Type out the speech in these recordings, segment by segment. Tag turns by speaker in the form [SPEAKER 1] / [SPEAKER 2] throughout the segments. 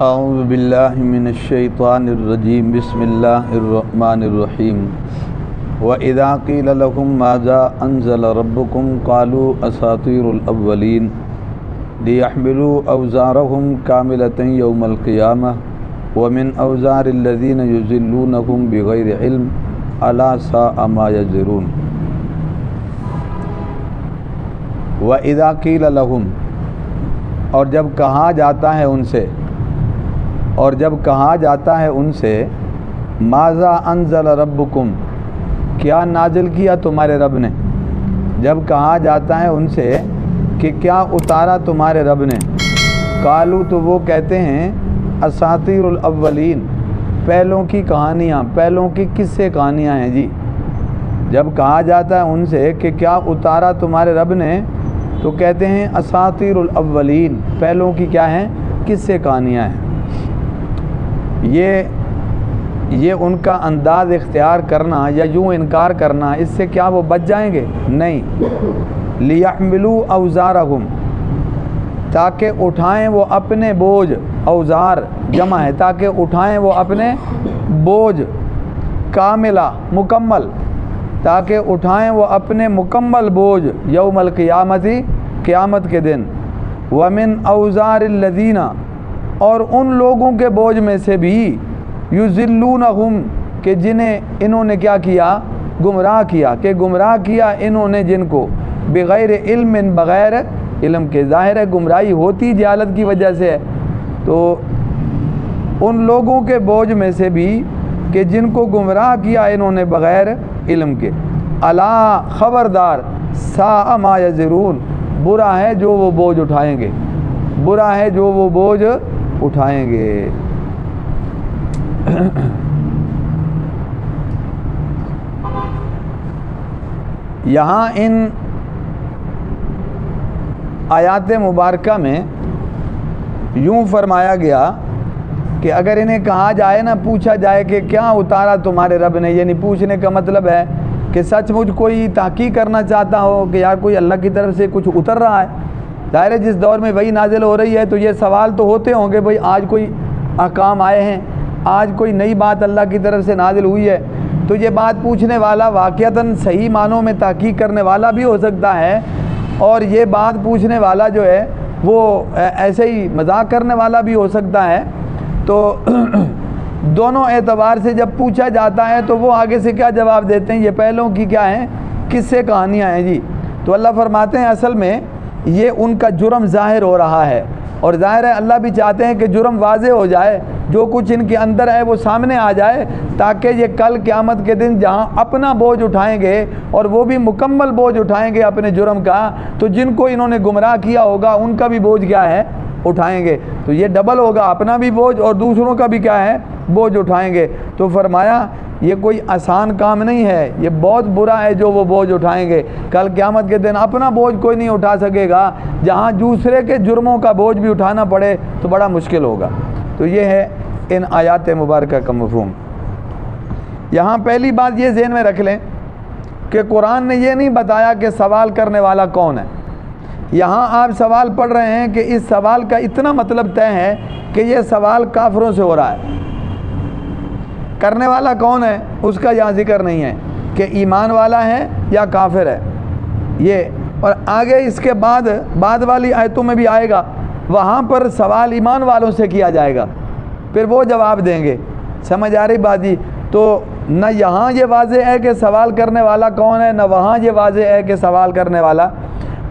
[SPEAKER 1] اعوذ باللہ من الشیطان الرجیم بسم اللہ الرحمن الرحیم وَإِذَا قِيلَ لَهُمْ مَاذَا أَنزَلَ رَبُّكُمْ قَالُوا أَسَاطِيرُ الْأَوَّلِينَ لِيَحْمِلُوا أَوْزَارَهُمْ كَامِلَةً يَوْمَ الْقِيَامَةِ وَمِنْ أَوْزَارِ الَّذِينَ يُضِلُّونَهُمْ بِغَيْرِ عِلْمٍ أَلَا سَاءَ مَا يَزِرُونَ۔ وَإِذَا قِيلَ لَهُمْ، اور جب کہا جاتا ہے ان سے ماذا انزل ربکم، کیا نازل کیا تمہارے رب نے، جب کہا جاتا ہے ان سے کہ کیا اتارا تمہارے رب نے، قالو تو وہ کہتے ہیں اساطیر الاولین، پہلوں کی کہانیاں، پہلوں کی قصے کہانیاں ہیں جی۔ جب کہا جاتا ہے ان سے کہ کیا اتارا تمہارے رب نے تو کہتے ہیں اساطیر الاولین، پہلوں کی کیا ہیں، قصے کہانیاں ہیں۔ یہ ان کا انداز اختیار کرنا یا یوں انکار کرنا، اس سے کیا وہ بچ جائیں گے؟ نہیں۔ لیحملوا اوزارہم، تاکہ اٹھائیں وہ اپنے بوجھ، اوزار جمع ہے، تاکہ اٹھائیں وہ اپنے بوجھ، کاملہ مکمل، تاکہ اٹھائیں وہ اپنے مکمل بوجھ، یوم القیامتی، قیامت کے دن، ومن اوزار الذین، اور ان لوگوں کے بوجھ میں سے بھی، یضلونہم، کہ جنہیں انہوں نے کیا کیا، گمراہ کیا، کہ گمراہ کیا انہوں نے جن کو، بغیر علم، بغیر علم کے، ظاہر ہے گمراہی ہوتی جہالت کی وجہ سے ہے، تو ان لوگوں کے بوجھ میں سے بھی کہ جن کو گمراہ کیا انہوں نے بغیر علم کے، الا خبردار، ساء ما یزرون، برا ہے جو وہ بوجھ اٹھائیں گے، برا ہے جو وہ بوجھ اٹھائیں گے۔ یہاں ان آیات مبارکہ میں یوں فرمایا گیا کہ اگر انہیں کہا جائے نا، پوچھا جائے کہ کیا اتارا تمہارے رب نے، یعنی پوچھنے کا مطلب ہے کہ سچ مجھ کوئی تحقیق کرنا چاہتا ہو کہ یار کوئی اللہ کی طرف سے کچھ اتر رہا ہے، ظاہر ہے جس دور میں وہی نازل ہو رہی ہے تو یہ سوال تو ہوتے ہوں گے، بھئی آج کوئی احکام آئے ہیں، آج کوئی نئی بات اللہ کی طرف سے نازل ہوئی ہے، تو یہ بات پوچھنے والا واقعتاً صحیح معنوں میں تحقیق کرنے والا بھی ہو سکتا ہے، اور یہ بات پوچھنے والا جو ہے وہ ایسے ہی مذاق کرنے والا بھی ہو سکتا ہے، تو دونوں اعتبار سے جب پوچھا جاتا ہے تو وہ آگے سے کیا جواب دیتے ہیں، یہ پہلوں کی کیا ہیں، قصے کہانیاں ہیں جی۔ تو اللہ فرماتے ہیں اصل میں یہ ان کا جرم ظاہر ہو رہا ہے، اور ظاہر ہے اللہ بھی چاہتے ہیں کہ جرم واضح ہو جائے، جو کچھ ان کے اندر ہے وہ سامنے آ جائے، تاکہ یہ کل قیامت کے دن جہاں اپنا بوجھ اٹھائیں گے اور وہ بھی مکمل بوجھ اٹھائیں گے اپنے جرم کا، تو جن کو انہوں نے گمراہ کیا ہوگا ان کا بھی بوجھ کیا ہے، اٹھائیں گے، تو یہ ڈبل ہوگا، اپنا بھی بوجھ اور دوسروں کا بھی کیا ہے، بوجھ اٹھائیں گے۔ تو فرمایا یہ کوئی آسان کام نہیں ہے، یہ بہت برا ہے جو وہ بوجھ اٹھائیں گے، کل قیامت کے دن اپنا بوجھ کوئی نہیں اٹھا سکے گا، جہاں دوسرے کے جرموں کا بوجھ بھی اٹھانا پڑے تو بڑا مشکل ہوگا۔ تو یہ ہے ان آیات مبارکہ کا مفہوم۔ یہاں پہلی بات یہ ذہن میں رکھ لیں کہ قرآن نے یہ نہیں بتایا کہ سوال کرنے والا کون ہے۔ یہاں آپ سوال پڑھ رہے ہیں کہ اس سوال کا اتنا مطلب طے ہے کہ یہ سوال کافروں سے ہو رہا ہے، کرنے والا کون ہے اس کا یہاں ذکر نہیں ہے کہ ایمان والا ہے یا کافر ہے یہ، اور آگے اس کے بعد والی آیتوں میں بھی آئے گا، وہاں پر سوال ایمان والوں سے کیا جائے گا، پھر وہ جواب دیں گے۔ سمجھ آ رہی بات جی؟ تو نہ یہاں یہ واضح ہے کہ سوال کرنے والا کون ہے، نہ وہاں یہ واضح ہے کہ سوال کرنے والا۔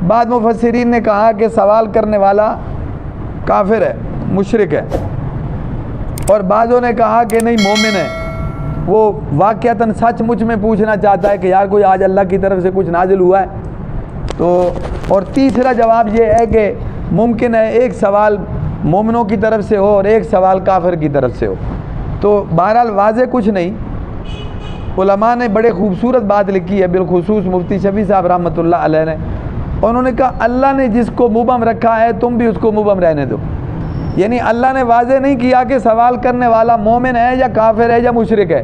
[SPEAKER 1] بعد مفسرین نے کہا کہ سوال کرنے والا کافر ہے، مشرک ہے، اور بعضوں نے کہا کہ نہیں، مومن ہے، وہ واقعتاً سچ مچ میں پوچھنا چاہتا ہے کہ یار کوئی آج اللہ کی طرف سے کچھ نازل ہوا ہے۔ تو اور تیسرا جواب یہ ہے کہ ممکن ہے ایک سوال مومنوں کی طرف سے ہو اور ایک سوال کافر کی طرف سے ہو، تو بہرحال واضح کچھ نہیں۔ علماء نے بڑے خوبصورت بات لکھی ہے، بالخصوص مفتی شفیع صاحب رحمۃ اللہ علیہ نے، انہوں نے کہا اللہ نے جس کو مبہم رکھا ہے تم بھی اس کو مبہم رہنے دو، یعنی اللہ نے واضح نہیں کیا کہ سوال کرنے والا مومن ہے یا کافر ہے یا مشرک ہے،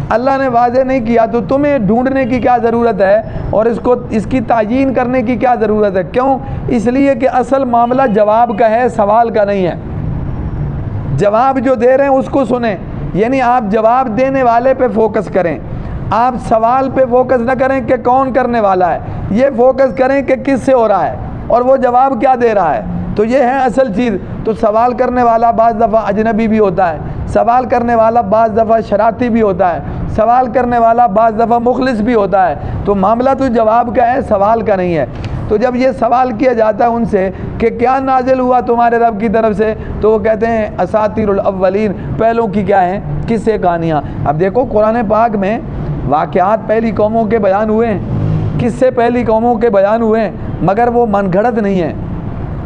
[SPEAKER 1] اللہ نے واضح نہیں کیا، تو تمہیں ڈھونڈنے کی کیا ضرورت ہے اور اس کی تعیین کرنے کی کیا ضرورت ہے؟ کیوں؟ اس لیے کہ اصل معاملہ جواب کا ہے، سوال کا نہیں ہے۔ جواب جو دے رہے ہیں اس کو سنیں، یعنی آپ جواب دینے والے پہ فوکس کریں، آپ سوال پہ فوکس نہ کریں کہ کون کرنے والا ہے، یہ فوکس کریں کہ کس سے ہو رہا ہے اور وہ جواب کیا دے رہا ہے۔ تو یہ ہے اصل چیز۔ تو سوال کرنے والا بعض دفعہ اجنبی بھی ہوتا ہے، سوال کرنے والا بعض دفعہ شرارتی بھی ہوتا ہے، سوال کرنے والا بعض دفعہ مخلص بھی ہوتا ہے۔ تو معاملہ تو جواب کا ہے، سوال کا نہیں ہے۔ تو جب یہ سوال کیا جاتا ہے ان سے کہ کیا نازل ہوا تمہارے رب کی طرف سے، تو وہ کہتے ہیں اساطیر الاولین، پہلوں کی کیا ہیں، قصے کہانیاں۔ اب دیکھو قرآن پاک میں واقعات پہلی قوموں کے بیان ہوئے ہیں، قصے پہلی قوموں کے بیان ہوئے ہیں، مگر وہ من گھڑت نہیں ہیں،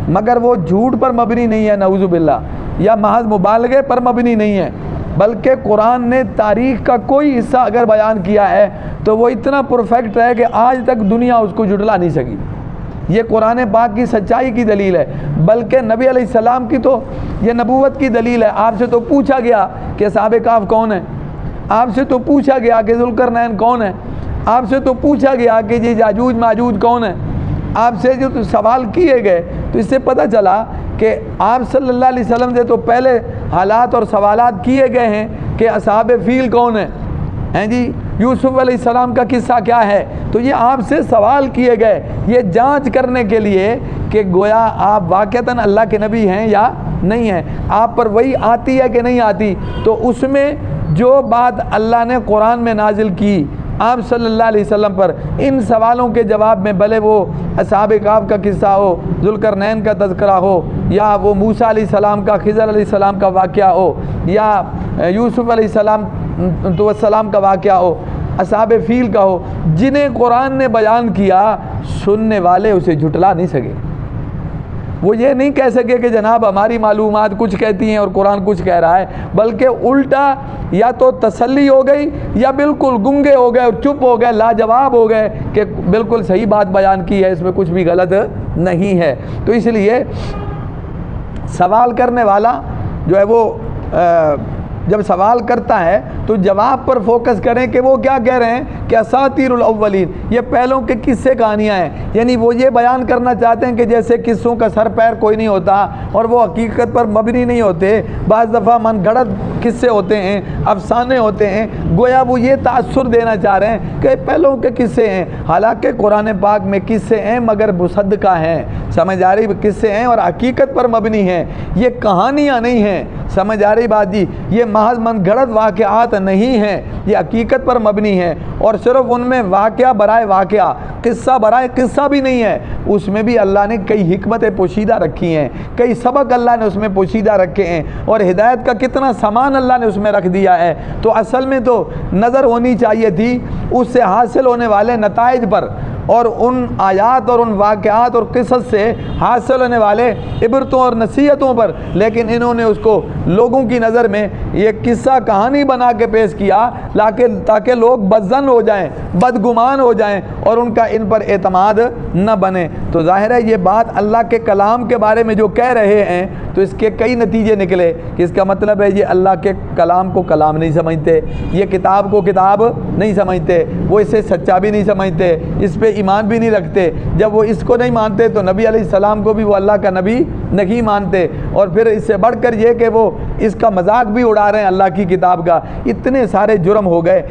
[SPEAKER 1] مگر وہ جھوٹ پر مبنی نہیں ہے نعوذ باللہ، یا محض مبالغے پر مبنی نہیں ہے، بلکہ قرآن نے تاریخ کا کوئی حصہ اگر بیان کیا ہے تو وہ اتنا پرفیکٹ ہے کہ آج تک دنیا اس کو جھٹلا نہیں سکی۔ یہ قرآن پاک کی سچائی کی دلیل ہے، بلکہ نبی علیہ السلام کی تو یہ نبوت کی دلیل ہے۔ آپ سے تو پوچھا گیا کہ اصحاب کہف کون ہیں، آپ سے تو پوچھا گیا کہ ذوالقرنین کون ہے، آپ سے تو پوچھا گیا کہ یہ یاجوج ماجوج کون ہے، آپ سے جو سوال کیے گئے، تو اس سے پتہ چلا کہ آپ صلی اللہ علیہ وسلم سے تو پہلے حالات اور سوالات کیے گئے ہیں کہ اصحاب فیل کون ہیں جی، یوسف علیہ السلام کا قصہ کیا ہے۔ تو یہ آپ سے سوال کیے گئے یہ جانچ کرنے کے لیے کہ گویا آپ واقعتاً اللہ کے نبی ہیں یا نہیں ہیں، آپ پر وہی آتی ہے کہ نہیں آتی۔ تو اس میں جو بات اللہ نے قرآن میں نازل کی آپ صلی اللہ علیہ وسلم پر، ان سوالوں کے جواب میں، بھلے وہ اصحاب کہف کا قصہ ہو، ذوالقرنین کا تذکرہ ہو، یا وہ موسیٰ علیہ السلام کا، خضر علیہ السلام کا واقعہ ہو، یا یوسف علیہ السلام کا واقعہ ہو، اصحاب فیل کا ہو، جنہیں قرآن نے بیان کیا، سننے والے اسے جھٹلا نہیں سکے۔ وہ یہ نہیں کہہ سکے کہ جناب ہماری معلومات کچھ کہتی ہیں اور قرآن کچھ کہہ رہا ہے، بلکہ الٹا یا تو تسلی ہو گئی یا بالکل گنگے ہو گئے اور چپ ہو گئے، لاجواب ہو گئے کہ بالکل صحیح بات بیان کی ہے، اس میں کچھ بھی غلط نہیں ہے۔ تو اس لیے سوال کرنے والا جو ہے وہ جب سوال کرتا ہے تو جواب پر فوکس کریں کہ وہ کیا کہہ رہے ہیں کہ اساطیر الاولین، یہ پہلوں کے قصے کہانیاں ہیں، یعنی وہ یہ بیان کرنا چاہتے ہیں کہ جیسے قصوں کا سر پیر کوئی نہیں ہوتا اور وہ حقیقت پر مبنی نہیں ہوتے، بعض دفعہ من گھڑت قصے ہوتے ہیں، افسانے ہوتے ہیں، گویا وہ یہ تاثر دینا چاہ رہے ہیں کہ پہلوں کے قصے ہیں، حالانکہ قرآن پاک میں قصے ہیں مگر مصدقہ ہیں، سمجھ آ رہی، قصے ہیں اور حقیقت پر مبنی ہیں، یہ کہانیاں نہیں ہیں، سمجھ آ رہی بات جی، یہ محض من گھڑت واقعات نہیں ہیں، یہ حقیقت پر مبنی ہیں، اور صرف ان میں واقعہ برائے واقعہ، قصہ برائے قصہ بھی نہیں ہے، اس میں بھی اللہ نے کئی حکمتیں پوشیدہ رکھی ہیں، کئی سبق اللہ نے اس میں پوشیدہ رکھے ہیں، اور ہدایت کا کتنا سامان اللہ نے اس میں رکھ دیا ہے۔ تو اصل میں تو نظر ہونی چاہیے تھی اس سے حاصل ہونے والے نتائج پر، اور ان آیات اور ان واقعات اور قصص سے حاصل ہونے والے عبرتوں اور نصیحتوں پر، لیکن انہوں نے اس کو لوگوں کی نظر میں یہ قصہ کہانی بنا کے پیش کیا تاکہ لوگ بدظن ہو جائیں، بدگمان ہو جائیں اور ان کا ان پر اعتماد نہ بنے۔ تو ظاہر ہے یہ بات اللہ کے کلام کے بارے میں جو کہہ رہے ہیں تو اس کے کئی نتیجے نکلے کہ اس کا مطلب ہے یہ اللہ کے کلام کو کلام نہیں سمجھتے، یہ کتاب کو کتاب نہیں سمجھتے، وہ اسے سچا بھی نہیں سمجھتے، اس پہ ایمان بھی نہیں رکھتے۔ جب وہ اس کو نہیں مانتے تو نبی علیہ السلام کو بھی وہ اللہ کا نبی نہیں مانتے، اور پھر اس سے بڑھ کر یہ کہ وہ اس کا مذاق بھی اڑا رہے ہیں اللہ کی کتاب کا۔ اتنے سارے جرم ہو گئے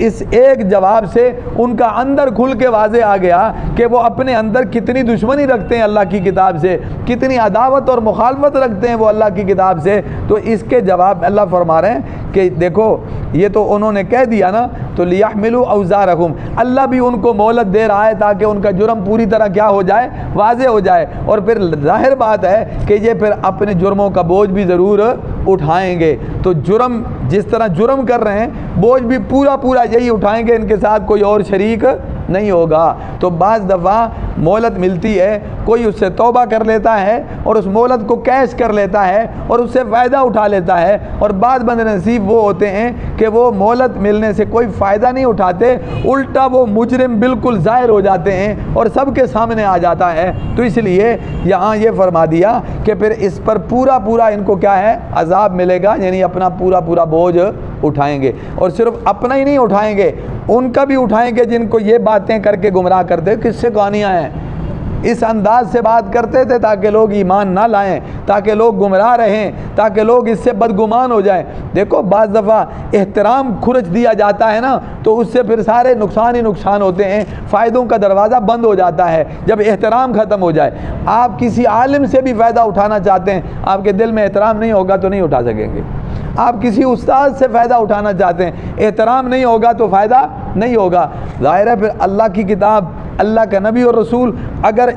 [SPEAKER 1] اس ایک جواب سے، ان کا اندر کھل کے واضح آ گیا کہ وہ اپنے اندر کتنی دشمنی رکھتے ہیں اللہ کی کتاب سے، کتنی عداوت اور مخالفت رکھتے ہیں وہ اللہ کی کتاب سے۔ تو اس کے جواب اللہ فرما رہے ہیں کہ دیکھو یہ تو انہوں نے کہہ دیا نا، تو لیحملوا اوزارہم، اللہ بھی ان کو مہلت دے رہا ہے تاکہ ان کا جرم پوری طرح کیا ہو جائے، واضح ہو جائے، اور پھر ظاہر بات ہے کہ یہ پھر اپنے جرموں کا بوجھ بھی ضرور اٹھائیں گے۔ تو جرم جس طرح جرم کر رہے ہیں بوجھ بھی پورا یہی اٹھائیں گے، ان کے ساتھ کوئی اور شریک نہیں ہوگا۔ تو بعض دفعہ مہلت ملتی ہے، کوئی اس سے توبہ کر لیتا ہے اور اس مہلت کو کیش کر لیتا ہے اور اس سے فائدہ اٹھا لیتا ہے، اور بعض بد نصیب وہ ہوتے ہیں کہ وہ مہلت ملنے سے کوئی فائدہ نہیں اٹھاتے، الٹا وہ مجرم بالکل ظاہر ہو جاتے ہیں اور سب کے سامنے آ جاتا ہے۔ تو اس لیے یہاں یہ فرما دیا کہ پھر اس پر پورا ان کو کیا ہے، عذاب ملے گا، یعنی اپنا پورا بوجھ اٹھائیں گے، اور صرف اپنا ہی نہیں اٹھائیں گے، ان کا بھی اٹھائیں گے جن کو یہ باتیں کر کے گمراہ کر دے۔ کس سے کہانیاں ہیں، اس انداز سے بات کرتے تھے تاکہ لوگ ایمان نہ لائیں، تاکہ لوگ گمراہ رہیں، تاکہ لوگ اس سے بدگمان ہو جائیں۔ دیکھو بعض دفعہ احترام کھرچ دیا جاتا ہے نا تو اس سے پھر سارے نقصان ہی نقصان ہوتے ہیں، فائدوں کا دروازہ بند ہو جاتا ہے جب احترام ختم ہو جائے۔ آپ کسی عالم سے بھی فائدہ اٹھانا چاہتے ہیں، آپ کے دل میں احترام نہیں ہوگا تو نہیں اٹھا سکیں گے۔ آپ کسی استاد سے فائدہ اٹھانا چاہتے ہیں، احترام نہیں ہوگا تو فائدہ نہیں ہوگا۔ ظاہر ہے پھر اللہ کی کتاب، اللہ کا نبی اور رسول، اگر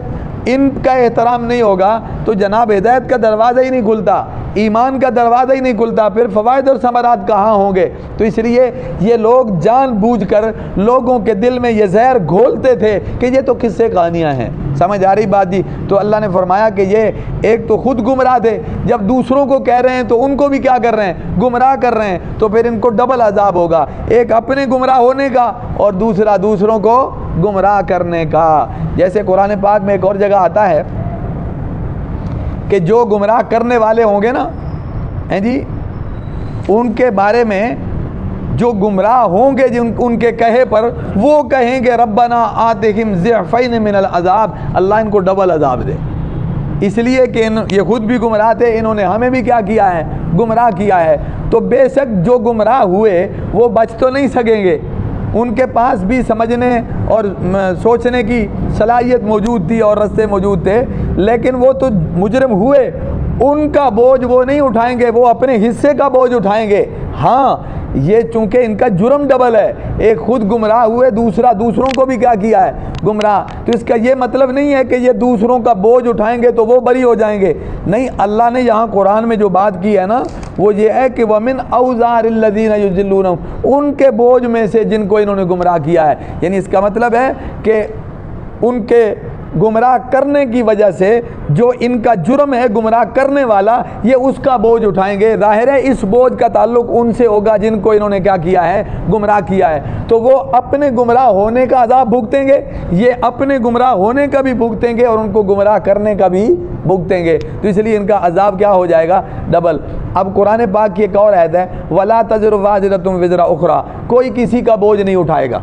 [SPEAKER 1] ان کا احترام نہیں ہوگا تو جناب ہدایت کا دروازہ ہی نہیں کھلتا، ایمان کا دروازہ ہی نہیں کھلتا، پھر فوائد اور ثمرات کہاں ہوں گے؟ تو اس لیے یہ لوگ جان بوجھ کر لوگوں کے دل میں یہ زہر گھولتے تھے کہ یہ تو قصے کہانیاں ہیں۔ سمجھ آ رہی بات جی؟ تو اللہ نے فرمایا کہ یہ ایک تو خود گمراہ تھے، جب دوسروں کو کہہ رہے ہیں تو ان کو بھی کیا کر رہے ہیں؟ گمراہ کر رہے ہیں، تو پھر ان کو ڈبل عذاب ہوگا، ایک اپنے گمراہ ہونے کا اور دوسرا دوسروں کو گمراہ کرنے کا۔ جیسے قرآن پاک میں ایک اور جگہ آتا ہے کہ جو گمراہ کرنے والے ہوں گے نا ہیں جی، ان کے بارے میں جو گمراہ ہوں گے ان کے کہے پر وہ کہیں گے ربنا آتہم ضعفین من العذاب، اللہ ان کو ڈبل عذاب دے، اس لیے کہ یہ خود بھی گمراہ تھے، انہوں نے ہمیں بھی کیا کیا ہے؟ گمراہ کیا ہے۔ تو بے شک جو گمراہ ہوئے وہ بچ تو نہیں سکیں گے، ان کے پاس بھی سمجھنے اور سوچنے کی صلاحیت موجود تھی اور رستے موجود تھے، لیکن وہ تو مجرم ہوئے، ان کا بوجھ وہ نہیں اٹھائیں گے، وہ اپنے حصے کا بوجھ اٹھائیں گے۔ ہاں یہ چونکہ ان کا جرم ڈبل ہے، ایک خود گمراہ ہوئے، دوسرا دوسروں کو بھی کیا کیا ہے؟ گمراہ۔ تو اس کا یہ مطلب نہیں ہے کہ یہ دوسروں کا بوجھ اٹھائیں گے تو وہ بری ہو جائیں گے، نہیں۔ اللہ نے یہاں قرآن میں جو بات کی ہے نا وہ یہ ہے کہ وَمِنْ أَوْزَارِ الَّذِينَ يُضِلُّونَهُمْ، ان کے بوجھ میں سے جن کو انہوں نے گمراہ کیا ہے، یعنی اس کا مطلب ہے کہ ان کے گمراہ کرنے کی وجہ سے جو ان کا جرم ہے گمراہ کرنے والا، یہ اس کا بوجھ اٹھائیں گے۔ ظاہر ہے اس بوجھ کا تعلق ان سے ہوگا جن کو انہوں نے کیا کیا ہے؟ گمراہ کیا ہے، تو وہ اپنے گمراہ ہونے کا عذاب بھگتیں گے، یہ اپنے گمراہ ہونے کا بھی بھگتیں گے اور ان کو گمراہ کرنے کا بھی بھگتیں گے، تو اس لیے ان کا عذاب کیا ہو جائے گا؟ ڈبل۔ اب قرآن پاک کی ایک اور آیت ہے وَلَا تَزِرُ وَازِرَةٌ وِزْرَ أُخْرَىٰ، کوئی کسی کا بوجھ نہیں اٹھائے گا،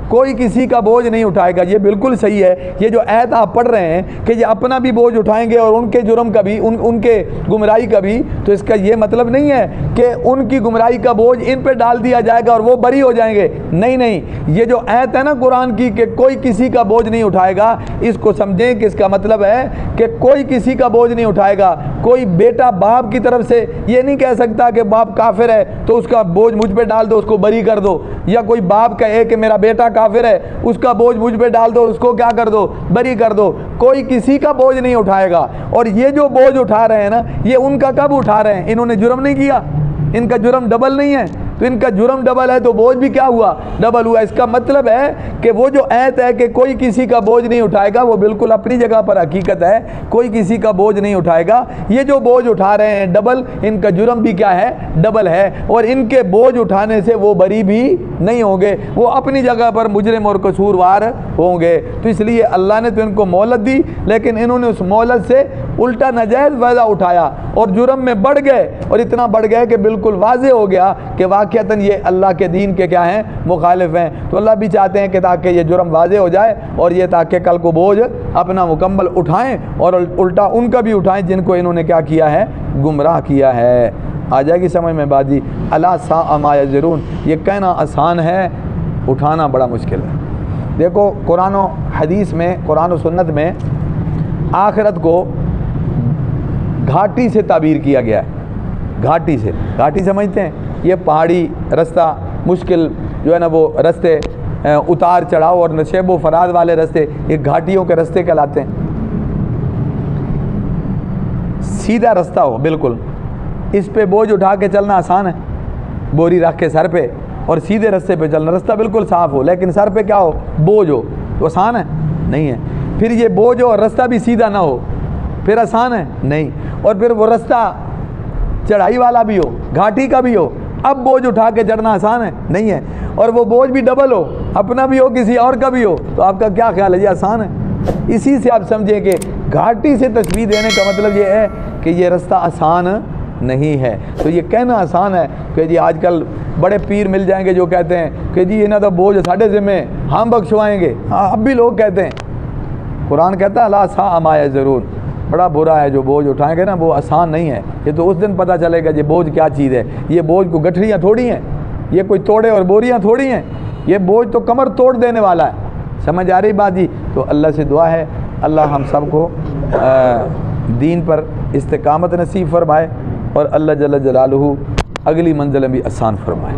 [SPEAKER 1] کوئی کسی کا بوجھ نہیں اٹھائے گا۔ یہ بالکل صحیح ہے، یہ جو آیت آپ پڑھ رہے ہیں کہ یہ اپنا بھی بوجھ اٹھائیں گے اور ان کے جرم کا بھی، ان کے گمراہی کا بھی، تو اس کا یہ مطلب نہیں ہے کہ ان کی گمراہی کا بوجھ ان پہ ڈال دیا جائے گا اور وہ بری ہو جائیں گے، نہیں نہیں۔ یہ جو آیت ہے نا قرآن کی کہ کوئی کسی کا بوجھ نہیں اٹھائے گا، اس کو سمجھیں کہ اس کا مطلب ہے کہ کوئی کسی کا بوجھ نہیں اٹھائے گا۔ کوئی بیٹا باپ کی طرف سے یہ نہیں کہہ سکتا کہ باپ کافر ہے تو اس کا بوجھ مجھ پہ ڈال دو، اس کو بری کر دو، یا کوئی باپ کہے کہ میرا بیٹا کافر ہے اس کا بوجھ مجھ پہ ڈال دو، اس کو کیا کر دو؟ بری کر دو۔ کوئی کسی کا بوجھ نہیں اٹھائے گا، اور یہ جو بوجھ اٹھا رہے ہیں نا یہ ان کا کب اٹھا رہے ہیں؟ انہوں نے جرم نہیں کیا، ان کا جرم ڈبل نہیں ہے، تو ان کا جرم ڈبل ہے تو بوجھ بھی کیا ہوا؟ ڈبل ہوا۔ اس کا مطلب ہے کہ وہ جو آیت ہے کہ کوئی کسی کا بوجھ نہیں اٹھائے گا وہ بالکل اپنی جگہ پر حقیقت ہے، کوئی کسی کا بوجھ نہیں اٹھائے گا۔ یہ جو بوجھ اٹھا رہے ہیں ڈبل، ان کا جرم بھی کیا ہے؟ ڈبل ہے، اور ان کے بوجھ اٹھانے سے وہ بری بھی نہیں ہوں گے، وہ اپنی جگہ پر مجرم اور قصوروار ہوں گے۔ تو اس لیے اللہ نے تو ان کو مہلت دی، لیکن انہوں نے اس مہلت سے الٹا ناجائز فائدہ اٹھایا اور جرم میں بڑھ گئے، اور اتنا بڑھ گئے کہ بالکل واضح ہو گیا کہ واقعتاً یہ اللہ کے دین کے کیا ہیں؟ مخالف ہیں۔ تو اللہ بھی چاہتے ہیں کہ تاکہ یہ جرم واضح ہو جائے اور یہ تاکہ کل کو بوجھ اپنا مکمل اٹھائیں اور الٹا ان کا بھی اٹھائیں جن کو انہوں نے کیا کیا ہے؟ گمراہ کیا ہے۔ آ جائے گی سمجھ میں بات جی؟ الا ساء ما یزرون، یہ کہنا آسان ہے، اٹھانا بڑا مشکل ہے۔ دیکھو قرآن و حدیث میں، قرآن و سنت میں آخرت کو گھاٹی سے تعبیر کیا گیا ہے، گھاٹی سے۔ گھاٹی سمجھتے ہیں؟ یہ پہاڑی رستہ، مشکل جو ہے نا وہ رستے، اتار چڑھاؤ اور نشیب و فراز والے رستے، یہ گھاٹیوں کے رستے کہلاتے ہیں۔ سیدھا رستہ ہو بالکل، اس پہ بوجھ اٹھا کے چلنا آسان ہے، بوری رکھ کے سر پہ اور سیدھے رستے پہ چلنا، رستہ بالکل صاف ہو لیکن سر پہ کیا ہو؟ بوجھ ہو، تو آسان ہے؟ نہیں ہے۔ پھر یہ بوجھ ہو اور رستہ بھی سیدھا نہ ہو، پھر آسان ہے؟ نہیں۔ اور پھر وہ رستہ چڑھائی والا بھی ہو، گھاٹی کا بھی ہو، اب بوجھ اٹھا کے چڑھنا آسان ہے؟ نہیں ہے۔ اور وہ بوجھ بھی ڈبل ہو، اپنا بھی ہو کسی اور کا بھی ہو، تو آپ کا کیا خیال ہے؟ یہ آسان ہے؟ اسی سے آپ سمجھیں کہ گھاٹی سے تشبیہ دینے کا مطلب یہ ہے کہ یہ رستہ آسان نہیں ہے۔ تو یہ کہنا آسان ہے کہ جی آج کل بڑے پیر مل جائیں گے جو کہتے ہیں کہ جی انہاں دا بوجھ ساڈے ذمہ، ہم بخشوائیں گے، اب بھی لوگ کہتے ہیں، قرآن کہتا ہے لا سا ما ضرور، بڑا برا ہے جو بوجھ اٹھائیں گے نا، وہ آسان نہیں ہے. یہ تو اس دن پتہ چلے گا یہ بوجھ کیا چیز ہے. یہ بوجھ کو گٹھریاں تھوڑی ہیں، یہ کوئی توڑے اور بوریاں تھوڑی ہیں. یہ بوجھ تو کمر توڑ دینے والا ہے. سمجھ آ رہی بات جی؟ تو اللہ سے دعا ہے اللہ ہم سب کو دین پر استقامت نصیب فرمائے، اور اللہ جل جلالہ اگلی منزل بھی آسان فرمائے.